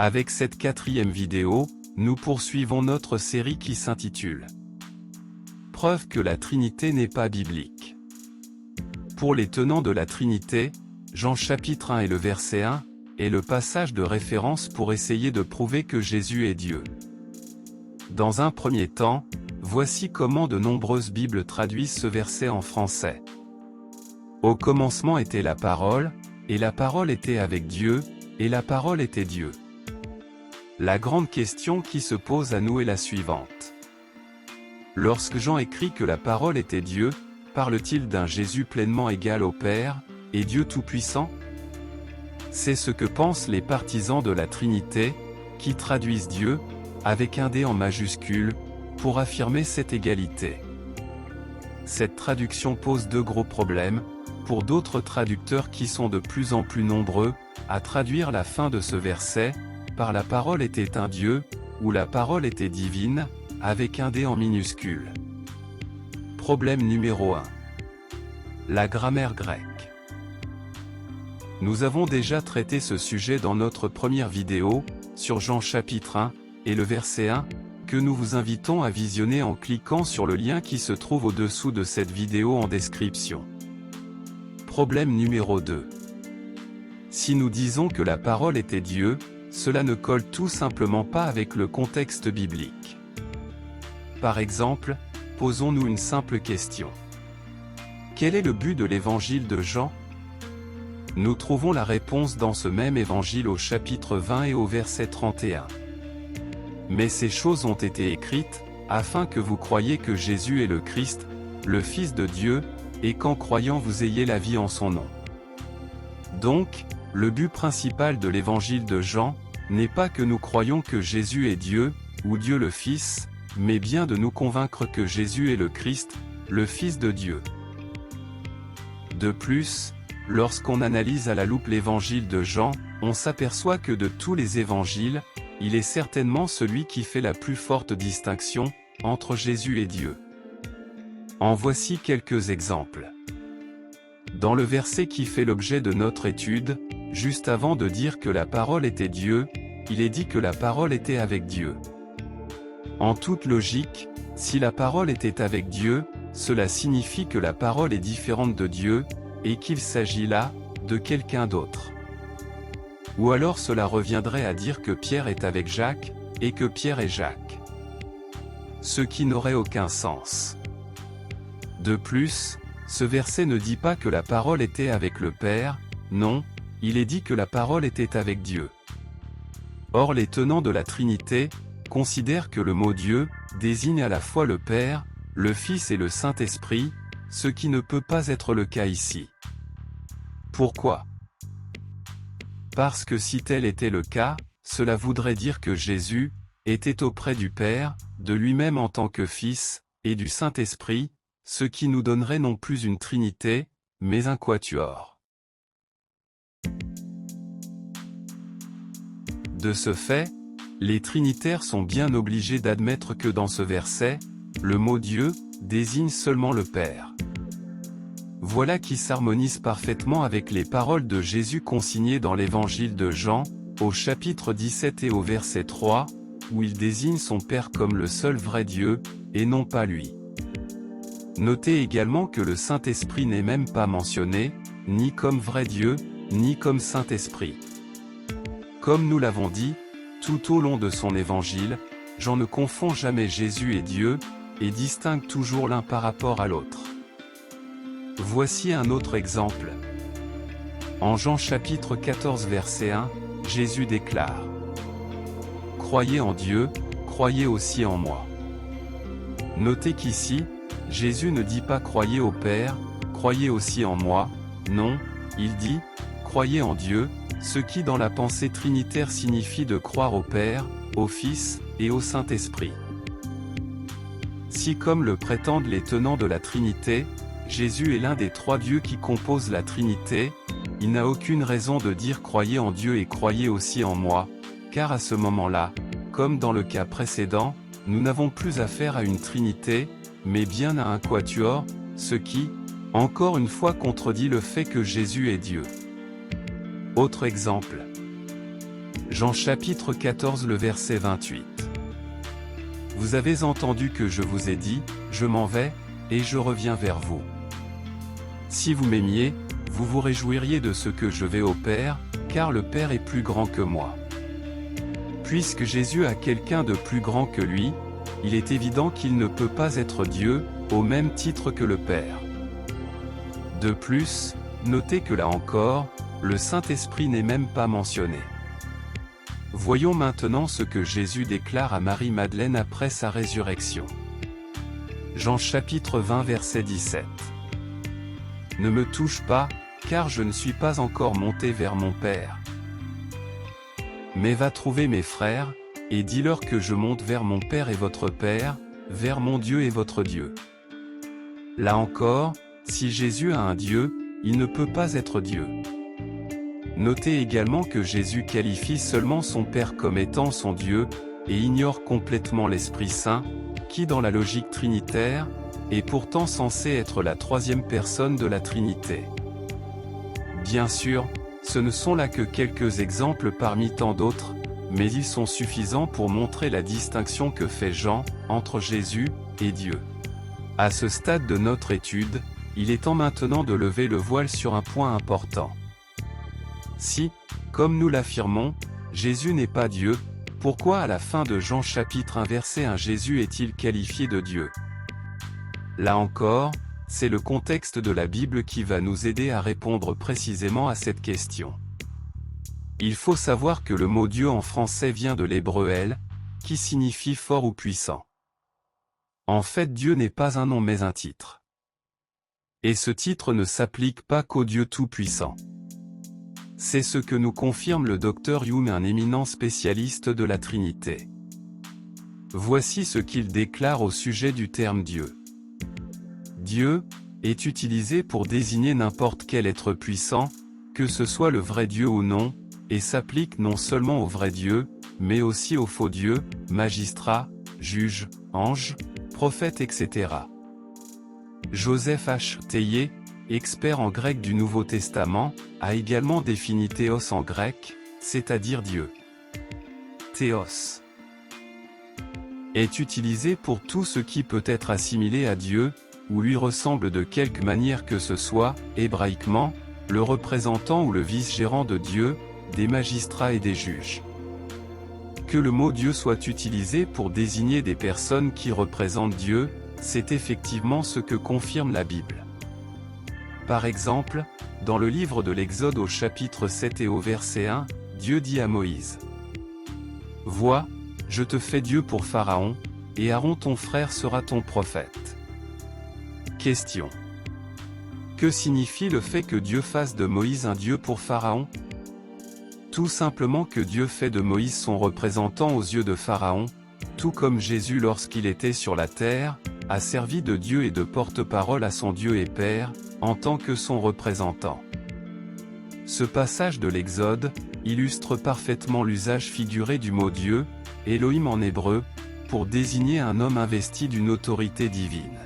Avec cette 4e vidéo, nous poursuivons notre série qui s'intitule « Preuve que la Trinité n'est pas biblique ». Pour les tenants de la Trinité, Jean chapitre 1 et le verset 1, est le passage de référence pour essayer de prouver que Jésus est Dieu. Dans un premier temps, voici comment de nombreuses Bibles traduisent ce verset en français. Au commencement était la parole, et la parole était avec Dieu, et la parole était Dieu. La grande question qui se pose à nous est la suivante. Lorsque Jean écrit que la parole était Dieu, parle-t-il d'un Jésus pleinement égal au Père, et Dieu tout-puissant? C'est ce que pensent les partisans de la Trinité, qui traduisent Dieu, avec un D en majuscule, pour affirmer cette égalité. Cette traduction pose deux gros problèmes, pour d'autres traducteurs qui sont de plus en plus nombreux, à traduire la fin de ce verset, par la parole était un Dieu, ou la parole était divine, avec un D en minuscule. Problème numéro 1. La grammaire grecque. Nous avons déjà traité ce sujet dans notre première vidéo, sur Jean chapitre 1, et le verset 1, que nous vous invitons à visionner en cliquant sur le lien qui se trouve au-dessous de cette vidéo en description. Problème numéro 2. Si nous disons que la parole était Dieu, cela ne colle tout simplement pas avec le contexte biblique. Par exemple, posons-nous une simple question. Quel est le but de l'évangile de Jean? Nous trouvons la réponse dans ce même évangile au chapitre 20 et au verset 31. Mais ces choses ont été écrites, afin que vous croyiez que Jésus est le Christ, le Fils de Dieu, et qu'en croyant vous ayez la vie en son nom. Donc, le but principal de l'évangile de Jean, n'est pas que nous croyions que Jésus est Dieu, ou Dieu le Fils, mais bien de nous convaincre que Jésus est le Christ, le Fils de Dieu. De plus, lorsqu'on analyse à la loupe l'évangile de Jean, on s'aperçoit que de tous les évangiles, il est certainement celui qui fait la plus forte distinction entre Jésus et Dieu. En voici quelques exemples. Dans le verset qui fait l'objet de notre étude, juste avant de dire que la parole était Dieu, il est dit que la parole était avec Dieu. En toute logique, si la parole était avec Dieu, cela signifie que la parole est différente de Dieu, et qu'il s'agit là, de quelqu'un d'autre. Ou alors cela reviendrait à dire que Pierre est avec Jacques, et que Pierre est Jacques. Ce qui n'aurait aucun sens. De plus, ce verset ne dit pas que la parole était avec le Père, non, il est dit que la parole était avec Dieu. Or les tenants de la Trinité, considèrent que le mot Dieu, désigne à la fois le Père, le Fils et le Saint-Esprit, ce qui ne peut pas être le cas ici. Pourquoi? Parce que si tel était le cas, cela voudrait dire que Jésus, était auprès du Père, de lui-même en tant que Fils, et du Saint-Esprit, ce qui nous donnerait non plus une Trinité, mais un quatuor. De ce fait, les trinitaires sont bien obligés d'admettre que dans ce verset, le mot Dieu, désigne seulement le Père. Voilà qui s'harmonise parfaitement avec les paroles de Jésus consignées dans l'évangile de Jean, au chapitre 17 et au verset 3, où il désigne son Père comme le seul vrai Dieu, et non pas lui. Notez également que le Saint-Esprit n'est même pas mentionné, ni comme vrai Dieu, ni comme Saint-Esprit. Comme nous l'avons dit, tout au long de son évangile, Jean ne confond jamais Jésus et Dieu, et distingue toujours l'un par rapport à l'autre. Voici un autre exemple. En Jean chapitre 14 verset 1, Jésus déclare « Croyez en Dieu, croyez aussi en moi ». Notez qu'ici, Jésus ne dit pas « Croyez au Père, croyez aussi en moi », non, il dit « Croyez en Dieu », ce qui dans la pensée trinitaire signifie de croire au Père, au Fils, et au Saint-Esprit. Si comme le prétendent les tenants de la Trinité, Jésus est l'un des trois dieux qui composent la Trinité, il n'a aucune raison de dire croyez en Dieu et croyez aussi en moi, car à ce moment-là, comme dans le cas précédent, nous n'avons plus affaire à une Trinité, mais bien à un quatuor, ce qui, encore une fois contredit le fait que Jésus est Dieu. Autre exemple. Jean chapitre 14 le verset 28. Vous avez entendu que je vous ai dit, je m'en vais, et je reviens vers vous. Si vous m'aimiez, vous vous réjouiriez de ce que je vais au Père, car le Père est plus grand que moi. Puisque Jésus a quelqu'un de plus grand que lui, il est évident qu'il ne peut pas être Dieu, au même titre que le Père. De plus, notez que là encore, le Saint-Esprit n'est même pas mentionné. Voyons maintenant ce que Jésus déclare à Marie-Madeleine après sa résurrection. Jean chapitre 20 verset 17. Ne me touche pas, car je ne suis pas encore monté vers mon Père. Mais va trouver mes frères, et dis-leur que je monte vers mon Père et votre Père, vers mon Dieu et votre Dieu. Là encore, si Jésus a un Dieu, il ne peut pas être Dieu. Notez également que Jésus qualifie seulement son Père comme étant son Dieu, et ignore complètement l'Esprit Saint, qui dans la logique trinitaire, est pourtant censé être la troisième personne de la Trinité. Bien sûr, ce ne sont là que quelques exemples parmi tant d'autres, mais ils sont suffisants pour montrer la distinction que fait Jean, entre Jésus et Dieu. À ce stade de notre étude, il est temps maintenant de lever le voile sur un point important. Si, comme nous l'affirmons, Jésus n'est pas Dieu, pourquoi à la fin de Jean chapitre 1 verset 1 Jésus est-il qualifié de Dieu? Là encore, c'est le contexte de la Bible qui va nous aider à répondre précisément à cette question. Il faut savoir que le mot Dieu en français vient de l'hébreu El, qui signifie fort ou puissant. En fait, Dieu n'est pas un nom mais un titre. Et ce titre ne s'applique pas qu'au Dieu tout-puissant. C'est ce que nous confirme le Dr Jung, un éminent spécialiste de la Trinité. Voici ce qu'il déclare au sujet du terme Dieu. Dieu est utilisé pour désigner n'importe quel être puissant, que ce soit le vrai Dieu ou non, et s'applique non seulement au vrai Dieu, mais aussi aux faux dieux, magistrats, juges, anges, prophètes, etc. Joseph H. Théier, expert en grec du Nouveau Testament, a également défini théos en grec, c'est-à-dire Dieu. Théos est utilisé pour tout ce qui peut être assimilé à Dieu, ou lui ressemble de quelque manière que ce soit, hébraïquement, le représentant ou le vice-gérant de Dieu, des magistrats et des juges. Que le mot Dieu soit utilisé pour désigner des personnes qui représentent Dieu, c'est effectivement ce que confirme la Bible. Par exemple, dans le livre de l'Exode au chapitre 7 et au verset 1, Dieu dit à Moïse : « Vois, je te fais Dieu pour Pharaon, et Aaron ton frère sera ton prophète. » Question. Que signifie le fait que Dieu fasse de Moïse un Dieu pour Pharaon? Tout simplement que Dieu fait de Moïse son représentant aux yeux de Pharaon, tout comme Jésus lorsqu'il était sur la terre, a servi de Dieu et de porte-parole à son Dieu et Père, en tant que son représentant. Ce passage de l'Exode illustre parfaitement l'usage figuré du mot Dieu, Elohim en hébreu, pour désigner un homme investi d'une autorité divine.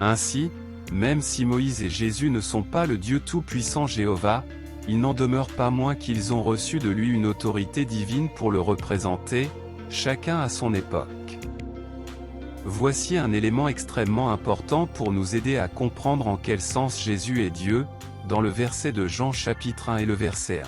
Ainsi, même si Moïse et Jésus ne sont pas le Dieu tout-puissant Jéhovah, il n'en demeure pas moins qu'ils ont reçu de lui une autorité divine pour le représenter, chacun à son époque. Voici un élément extrêmement important pour nous aider à comprendre en quel sens Jésus est Dieu, dans le verset de Jean chapitre 1 et le verset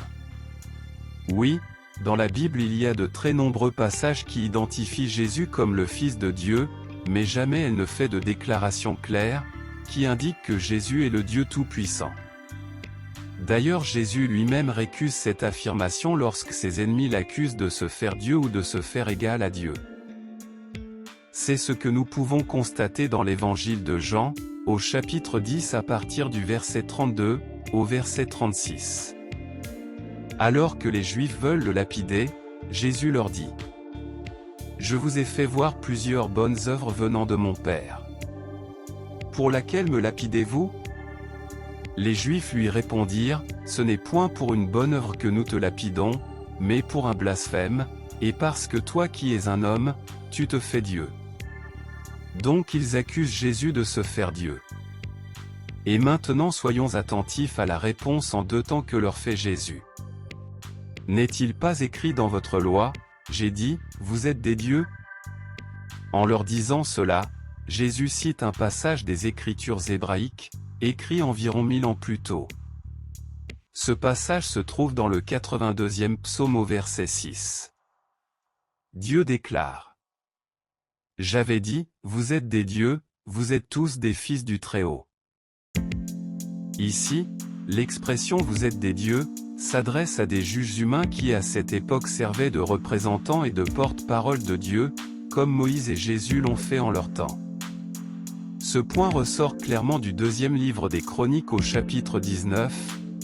1. Oui, dans la Bible il y a de très nombreux passages qui identifient Jésus comme le Fils de Dieu, mais jamais elle ne fait de déclaration claire, qui indique que Jésus est le Dieu Tout-Puissant. D'ailleurs Jésus lui-même récuse cette affirmation lorsque ses ennemis l'accusent de se faire Dieu ou de se faire égal à Dieu. C'est ce que nous pouvons constater dans l'évangile de Jean, au chapitre 10 à partir du verset 32, au verset 36. Alors que les Juifs veulent le lapider, Jésus leur dit : « Je vous ai fait voir plusieurs bonnes œuvres venant de mon Père. Pour laquelle me lapidez-vous ? » Les Juifs lui répondirent : « Ce n'est point pour une bonne œuvre que nous te lapidons, mais pour un blasphème, et parce que toi qui es un homme, tu te fais Dieu. » Donc ils accusent Jésus de se faire Dieu. Et maintenant soyons attentifs à la réponse en deux temps que leur fait Jésus. N'est-il pas écrit dans votre loi, j'ai dit, vous êtes des dieux? En leur disant cela, Jésus cite un passage des Écritures hébraïques, écrit environ 1000 ans plus tôt. Ce passage se trouve dans le 82e psaume au verset 6. Dieu déclare: J'avais dit, vous êtes des dieux, vous êtes tous des fils du Très-Haut. Ici, l'expression vous êtes des dieux s'adresse à des juges humains qui à cette époque servaient de représentants et de porte-parole de Dieu, comme Moïse et Jésus l'ont fait en leur temps. Ce point ressort clairement du deuxième livre des Chroniques au chapitre 19,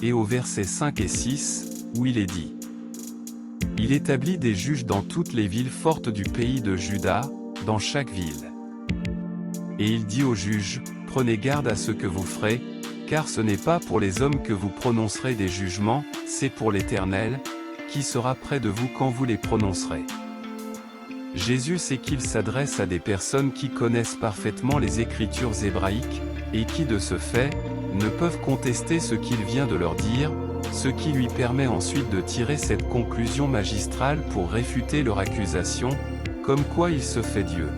et au versets 5 et 6, où il est dit: Il établit des juges dans toutes les villes fortes du pays de Juda, dans chaque ville. Et il dit aux juges, prenez garde à ce que vous ferez, car ce n'est pas pour les hommes que vous prononcerez des jugements, c'est pour l'Éternel, qui sera près de vous quand vous les prononcerez. Jésus sait qu'il s'adresse à des personnes qui connaissent parfaitement les Écritures hébraïques, et qui de ce fait, ne peuvent contester ce qu'il vient de leur dire, ce qui lui permet ensuite de tirer cette conclusion magistrale pour réfuter leur accusation, comme quoi il se fait Dieu.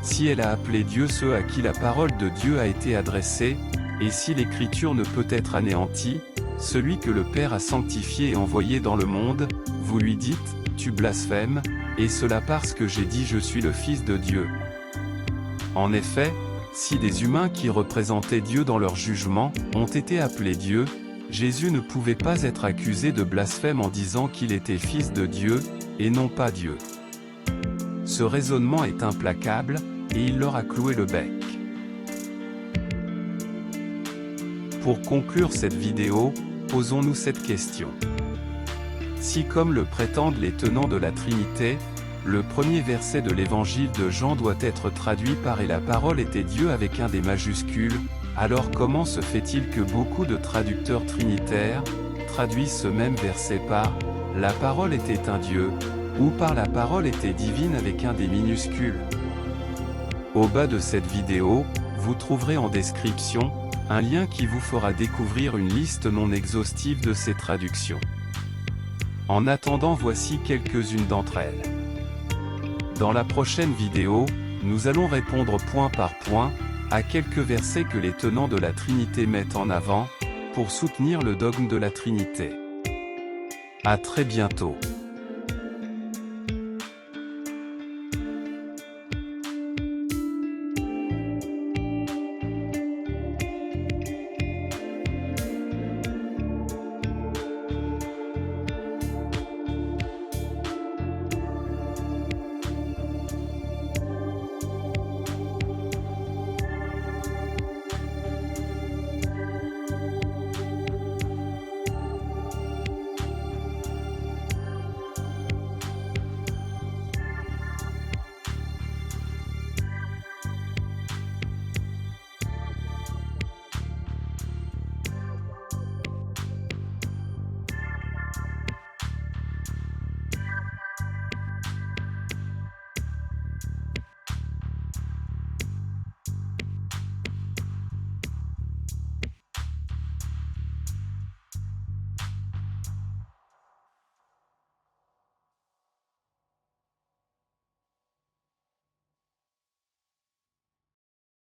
Si elle a appelé Dieu ceux à qui la parole de Dieu a été adressée, et si l'Écriture ne peut être anéantie, celui que le Père a sanctifié et envoyé dans le monde, vous lui dites, tu blasphèmes, et cela parce que j'ai dit je suis le Fils de Dieu. En effet, si des humains qui représentaient Dieu dans leur jugement ont été appelés Dieu, Jésus ne pouvait pas être accusé de blasphème en disant qu'il était Fils de Dieu, et non pas Dieu. Ce raisonnement est implacable, et il leur a cloué le bec. Pour conclure cette vidéo, posons-nous cette question. Si comme le prétendent les tenants de la Trinité, le premier verset de l'évangile de Jean doit être traduit par « Et la parole était Dieu » avec un des majuscules, alors comment se fait-il que beaucoup de traducteurs trinitaires traduisent ce même verset par « La parole était un Dieu » ou par « La parole était divine » avec un des minuscules? Au bas de cette vidéo, vous trouverez en description un lien qui vous fera découvrir une liste non exhaustive de ces traductions. En attendant, voici quelques-unes d'entre elles. Dans la prochaine vidéo, nous allons répondre point par point à quelques versets que les tenants de la Trinité mettent en avant pour soutenir le dogme de la Trinité. À très bientôt.